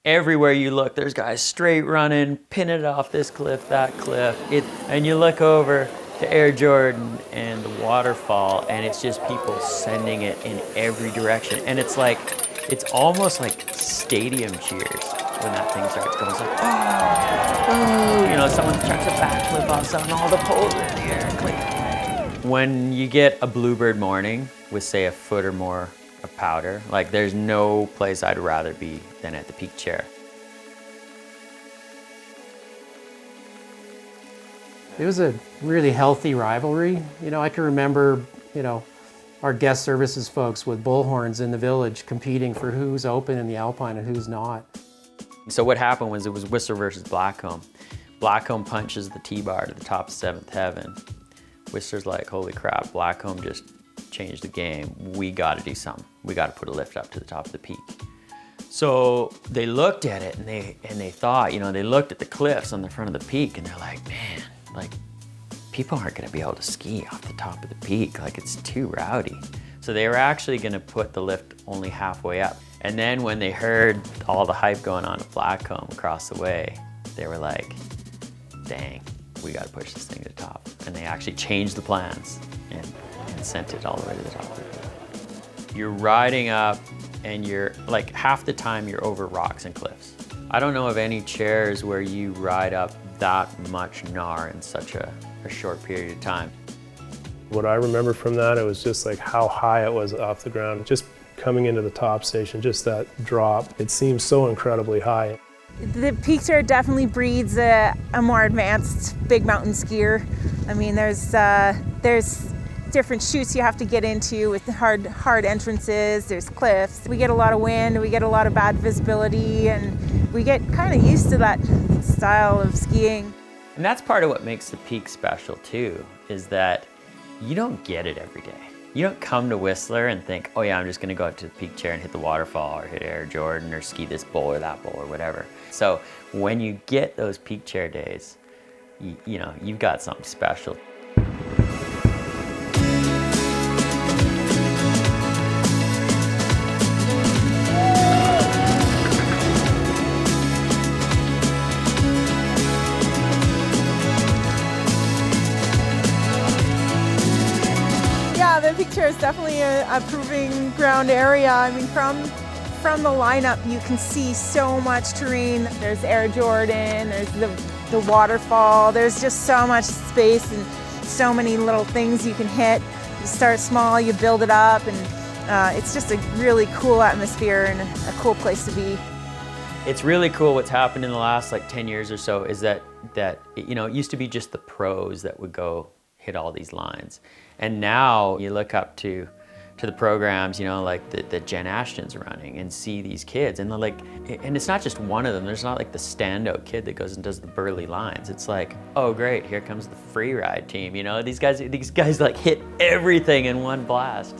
Everywhere you look, there's guys straight running, pinning it off this cliff, that cliff. And you look over to Air Jordan and the waterfall, and it's just people sending it in every direction. And it's like, it's almost like stadium cheers when that thing starts going. It's like, oh, you know, someone chucks a backflip off something, all the poles are in the air. Click. When you get a bluebird morning with, say, a foot or more of powder, like there's no place I'd rather be than at the peak chair. It was a really healthy rivalry. You know, I can remember, you know, our guest services folks with bullhorns in the village competing for who's open in the Alpine and who's not. So what happened was it was Whistler versus Blackcomb. Blackcomb punches the T-bar to the top of 7th heaven. Whistler's like, holy crap, Blackcomb just changed the game. We gotta do something. We gotta put a lift up to the top of the peak. So they looked at it and they thought, you know, they looked at the cliffs on the front of the peak and they're like, man, like people aren't gonna be able to ski off the top of the peak. Like it's too rowdy. So they were actually gonna put the lift only halfway up. And then when they heard all the hype going on at Blackcomb across the way, they were like, dang, we gotta push this thing to the top. And they actually changed the plans and sent it all the way to the top of the hill. You're riding up and you're like half the time you're over rocks and cliffs. I don't know of any chairs where you ride up that much gnar in such a short period of time. What I remember from that, it was just like how high it was off the ground. Just coming into the top station, just that drop, it seems so incredibly high. The peak chair definitely breeds a more advanced big mountain skier. I mean, there's different chutes you have to get into with hard entrances, there's cliffs. We get a lot of wind, we get a lot of bad visibility, and we get kind of used to that style of skiing. And that's part of what makes the peak special too, is that you don't get it every day. You don't come to Whistler and think, oh yeah, I'm just gonna go out to the peak chair and hit the waterfall or hit Air Jordan or ski this bowl or that bowl or whatever. So when you get those peak chair days, you know, you've got something special. The peak chair is definitely a proving ground area. I mean, from the lineup, you can see so much terrain. There's Air Jordan, there's the waterfall. There's just so much space and so many little things you can hit. You start small, you build it up, and it's just a really cool atmosphere and a cool place to be. It's really cool what's happened in the last like 10 years or so is that you know, it used to be just the pros that would go hit all these lines. And now you look up to the programs, you know, like that Jen Ashton's running and see these kids and they're like, and it's not just one of them, there's not like the standout kid that goes and does the Burley lines. It's like, oh great, here comes the free ride team, you know, these guys like hit everything in one blast.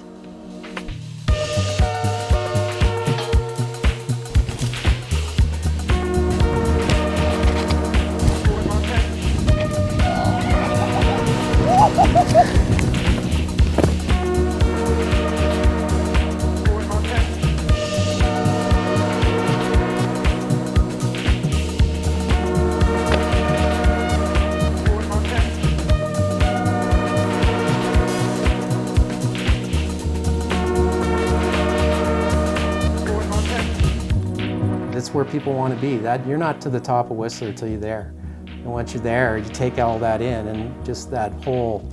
It's where people want to be. You're not to the top of Whistler until you're there. And once you're there, you take all that in, and just that whole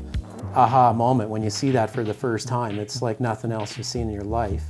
aha moment when you see that for the first time, it's like nothing else you've seen in your life.